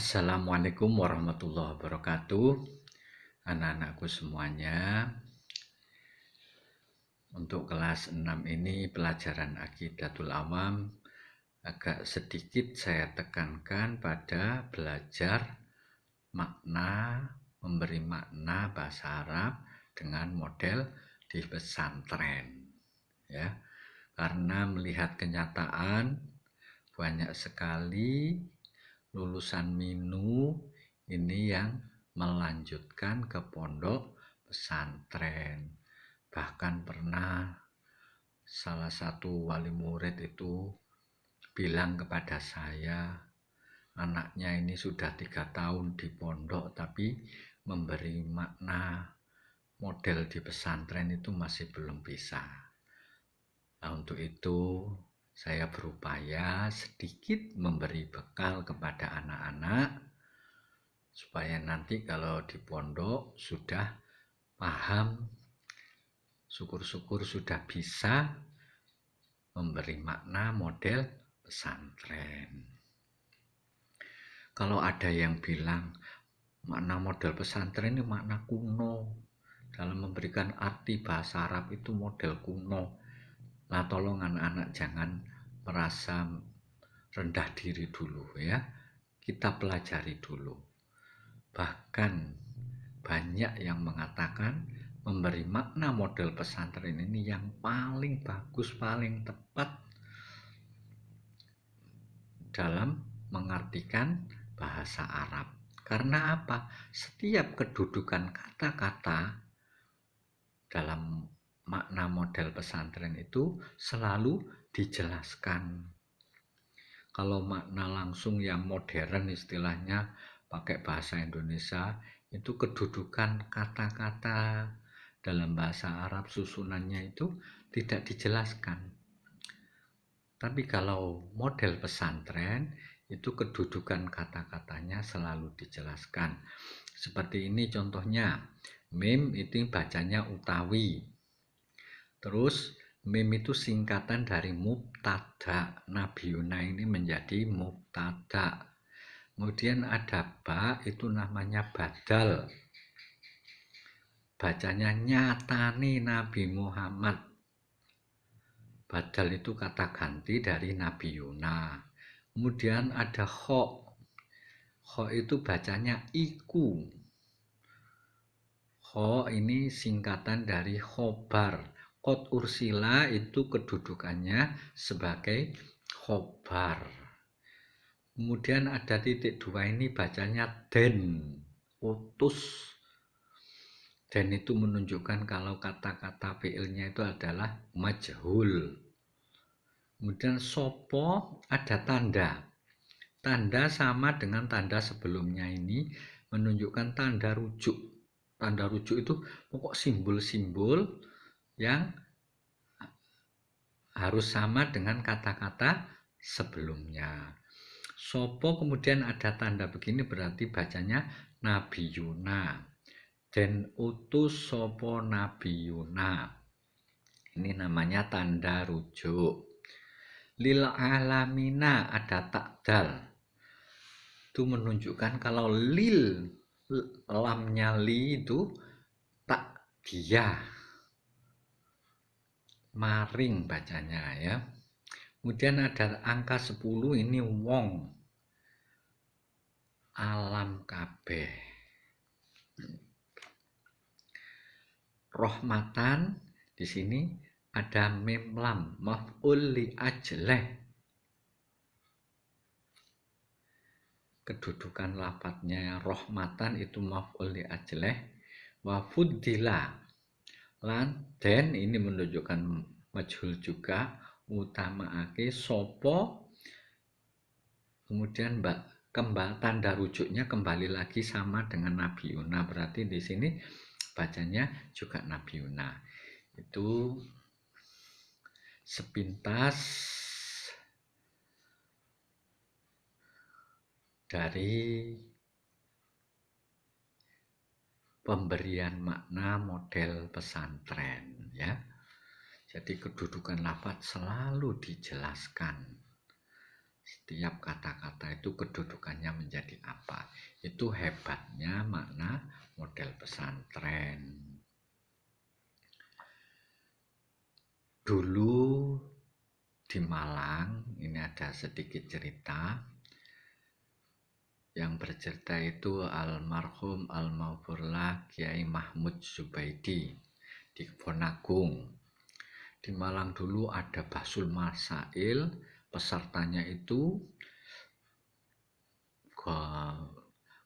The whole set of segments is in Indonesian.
Assalamualaikum warahmatullahi wabarakatuh. Anak-anakku semuanya, untuk kelas 6 ini pelajaran Aqidatul Awam agak sedikit saya tekankan pada belajar makna, memberi makna bahasa Arab dengan model di pesantren. Ya, karena melihat kenyataan banyak sekali lulusan Minu ini yang melanjutkan ke pondok pesantren. Bahkan pernah salah satu wali murid itu bilang kepada saya, anaknya ini sudah 3 tahun di pondok tapi memberi makna model di pesantren itu masih belum bisa. Nah, untuk itu saya berupaya sedikit memberi bekal kepada anak-anak supaya nanti kalau di pondok sudah paham, syukur-syukur sudah bisa memberi makna model pesantren. Kalau ada yang bilang makna model pesantren ini makna kuno, dalam memberikan arti bahasa Arab itu model kuno. Nah, tolong anak-anak jangan merasa rendah diri dulu ya. Kita pelajari dulu. Bahkan banyak yang mengatakan memberi makna model pesantren ini yang paling bagus, paling tepat dalam mengartikan bahasa Arab. Karena apa? Setiap kedudukan kata-kata dalam makna model pesantren itu selalu dijelaskan. Kalau makna langsung yang modern istilahnya pakai bahasa Indonesia, itu kedudukan kata-kata dalam bahasa Arab susunannya itu tidak dijelaskan. Tapi kalau model pesantren itu kedudukan kata-katanya selalu dijelaskan. Seperti ini contohnya, mim itu bacanya utawi. Terus mim itu singkatan dari mubtada. Nabiuna ini menjadi mubtada. Kemudian ada ba, itu namanya badal. Bacanya nyatani Nabi Muhammad. Badal itu kata ganti dari Nabiuna. Kemudian ada kho. Kho itu bacanya iku. Kho ini singkatan dari khobar. Qad ursila itu kedudukannya sebagai khobar. Kemudian ada titik 2 ini bacanya den, utus. Den itu menunjukkan kalau kata-kata fi'ilnya itu adalah majhul. Kemudian sopo ada tanda. Tanda sama dengan tanda sebelumnya ini menunjukkan tanda rujuk. Tanda rujuk itu pokok simbol-simbol yang harus sama dengan kata-kata sebelumnya. Sopo kemudian ada tanda begini berarti bacanya Nabiyuna. Den utus sopo Nabiyuna. Ini namanya tanda rujuk. Lil alamina ada takdal. Itu menunjukkan kalau lil, lamnya li itu tak dia. Maring bacanya ya. Kemudian ada angka 10 ini wong. Alam kabeh. Rahmatan di sini ada mim lam maf'ul li ajleh. Kedudukan lafadznya rahmatan itu maf'ul li ajleh. Wa fuddila. Lan den ini menunjukkan majhul juga, utamaake sopo. Kemudian tanda rujuknya kembali lagi sama dengan Nabiuna, berarti di sini bacanya juga Nabiuna. Itu sepintas dari pemberian makna model pesantren ya. Jadi kedudukan lafaz selalu dijelaskan. Setiap kata-kata itu kedudukannya menjadi apa. Itu hebatnya makna model pesantren. Dulu di Malang, ini ada sedikit cerita. Yang bercerita itu almarhum almarhumlah Kiai Mahmud Zubaidi di Kebonagung. Di Malang dulu ada Basul Masail, pesertanya itu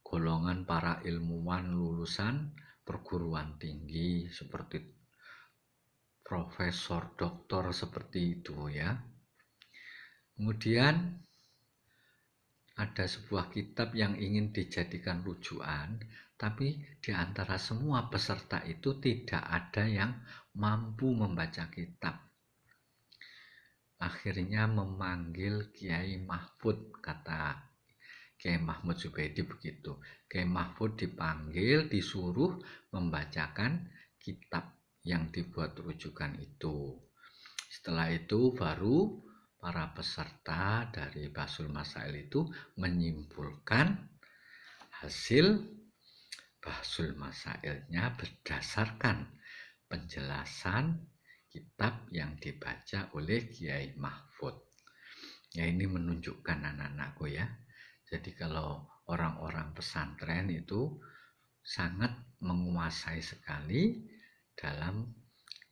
golongan para ilmuwan lulusan perguruan tinggi seperti profesor, doktor seperti itu ya. Kemudian ada sebuah kitab yang ingin dijadikan rujukan, tapi di antara semua peserta itu tidak ada yang mampu membaca kitab. Akhirnya memanggil Kiai Mahfud, kata Kiai Mahmud Zubaidi begitu. Kiai Mahfud dipanggil, disuruh membacakan kitab yang dibuat rujukan itu. Setelah itu baru para peserta dari Basul Masail itu menyimpulkan hasil Basul Masailnya berdasarkan penjelasan kitab yang dibaca oleh Kiai Mahfud. Ya, ini menunjukkan anak-anakku ya. Jadi kalau orang-orang pesantren itu sangat menguasai sekali dalam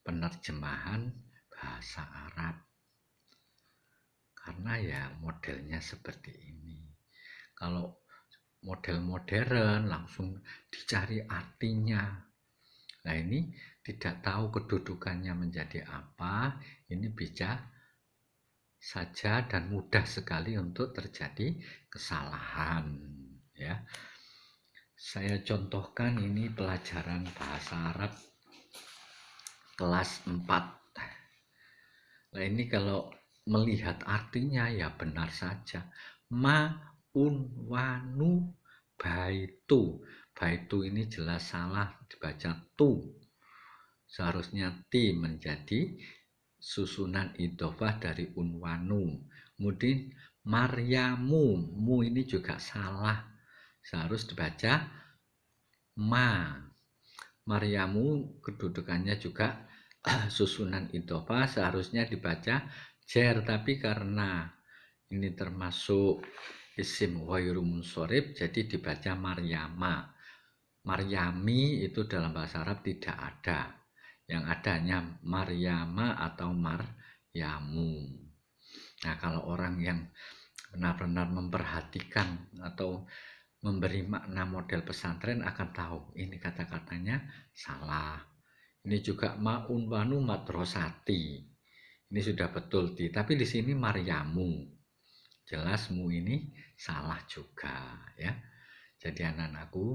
penerjemahan bahasa Arab. Karena ya modelnya seperti ini. Kalau model modern langsung dicari artinya. Nah, ini tidak tahu kedudukannya menjadi apa, ini bisa saja dan mudah sekali untuk terjadi kesalahan ya. Saya contohkan ini pelajaran bahasa Arab kelas 4. Nah, ini kalau melihat artinya ya benar saja. Ma'unwanu baitu. Baitu ini jelas salah dibaca tu. Seharusnya ti menjadi susunan idhofah dari unwanu. Kemudian Maryamu, mu ini juga salah. Seharus dibaca ma. Maryamu kedudukannya juga susunan idhofah, seharusnya dibaca jer, tapi karena ini termasuk isim ghairu munsharif jadi dibaca Maryama. Maryami itu dalam bahasa Arab tidak ada. Yang adanya Maryama atau Maryamu. Nah, kalau orang yang benar-benar memperhatikan atau memberi makna model pesantren akan tahu ini kata-katanya salah. Ini juga ma'unwanu madrasati. Ini sudah betul di, tapi di sini Maryamu. Jelas mu ini salah juga ya. Jadi anak-anakku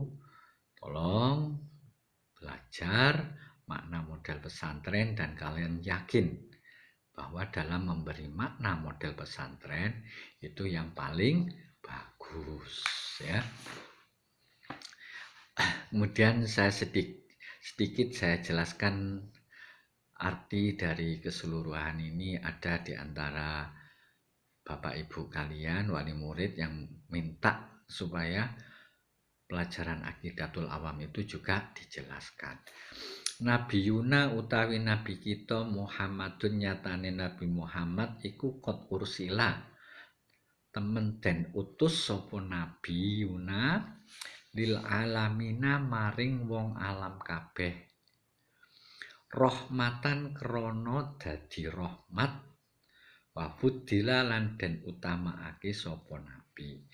tolong belajar makna model pesantren dan kalian yakin bahwa dalam memberi makna model pesantren itu yang paling bagus ya. Kemudian saya sedikit saya jelaskan arti dari keseluruhan ini. Ada di antara Bapak Ibu kalian wali murid yang minta supaya pelajaran Aqidatul Awam itu juga dijelaskan. Nabi Yuna utawi Nabi kita Muhammadun, nyatane Nabi Muhammad iku qad ursila temen den utus sapa Nabi Yuna lil alamina maring wong alam kabeh, rahmatan krana dadi rahmat, wa fuddila lan den utamaake sapa Nabi.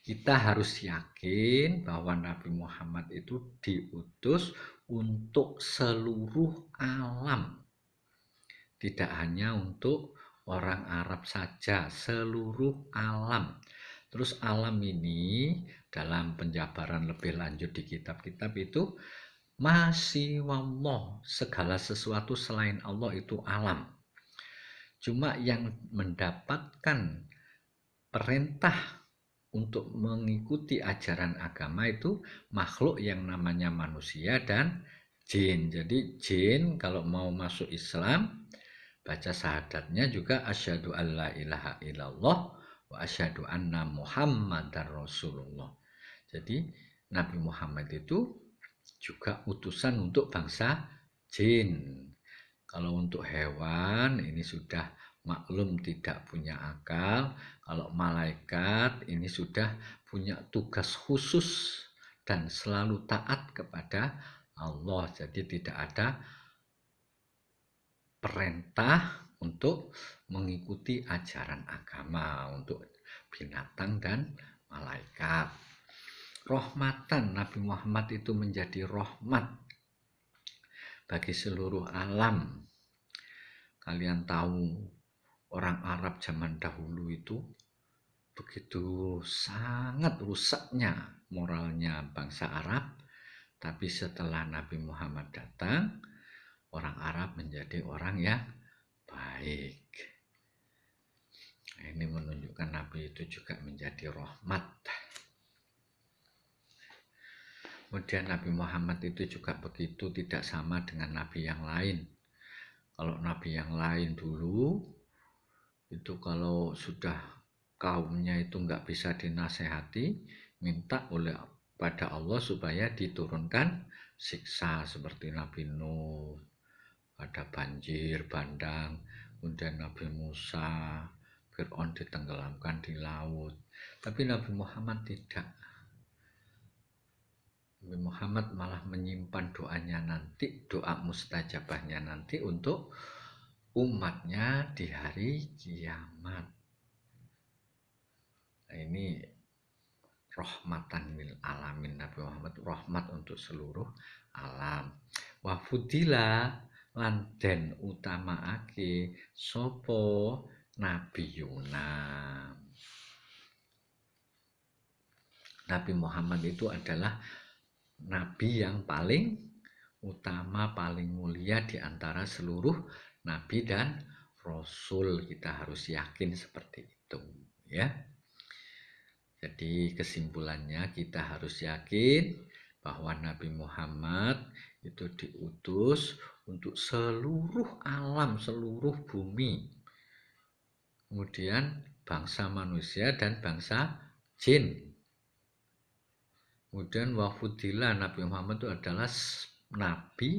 Kita harus yakin bahwa Nabi Muhammad itu diutus untuk seluruh alam. Tidak hanya untuk orang Arab saja, seluruh alam. Terus alam ini dalam penjabaran lebih lanjut di kitab-kitab itu masih wallah, segala sesuatu selain Allah itu alam. Cuma yang mendapatkan perintah untuk mengikuti ajaran agama itu makhluk yang namanya manusia dan jin. Jadi jin kalau mau masuk Islam baca syahadatnya juga asyhadu alla ilaha illallah wa asyhadu anna Muhammadar Rasulullah. Jadi Nabi Muhammad itu juga utusan untuk bangsa jin. Kalau untuk hewan ini sudah maklum tidak punya akal. Kalau malaikat ini sudah punya tugas khusus dan selalu taat kepada Allah. Jadi tidak ada perintah untuk mengikuti ajaran agama untuk binatang dan malaikat. Rahmatan, Nabi Muhammad itu menjadi rahmat bagi seluruh alam. Kalian tahu orang Arab zaman dahulu itu begitu sangat rusaknya moralnya bangsa Arab, tapi setelah Nabi Muhammad datang, orang Arab menjadi orang yang baik. Ini menunjukkan Nabi itu juga menjadi rahmat. Kemudian Nabi Muhammad itu juga begitu, tidak sama dengan Nabi yang lain. Kalau Nabi yang lain dulu, itu kalau sudah kaumnya itu nggak bisa dinasehati, minta oleh pada Allah supaya diturunkan siksa seperti Nabi Nuh, ada banjir, bandang, kemudian Nabi Musa, Fir'aun ditenggelamkan di laut. Tapi Nabi Muhammad tidak. Nabi Muhammad malah menyimpan doanya nanti, doa mustajabahnya nanti untuk umatnya di hari kiamat. Nah, ini rahmatan lil alamin, Nabi Muhammad rahmat untuk seluruh alam. Wa fudila lan den utamaake sapa nabiyuna. Nabi Muhammad itu adalah nabi yang paling utama, paling mulia di antara seluruh nabi dan rasul. Kita harus yakin seperti itu, ya. Jadi kesimpulannya kita harus yakin bahwa Nabi Muhammad itu diutus untuk seluruh alam, seluruh bumi. Kemudian bangsa manusia dan bangsa jin. Kemudian wafudillah, Nabi Muhammad itu adalah Nabi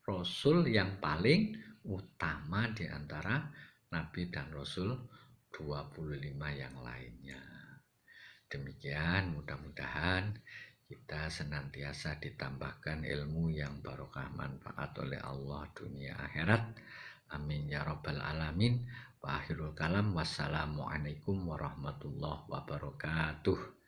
Rasul yang paling utama di antara Nabi dan Rasul 25 yang lainnya. Demikian, mudah-mudahan kita senantiasa ditambahkan ilmu yang barokah manfaat oleh Allah dunia akhirat. Amin ya rabbal alamin. Wa akhirul kalam. Wassalamualaikum warahmatullahi wabarakatuh.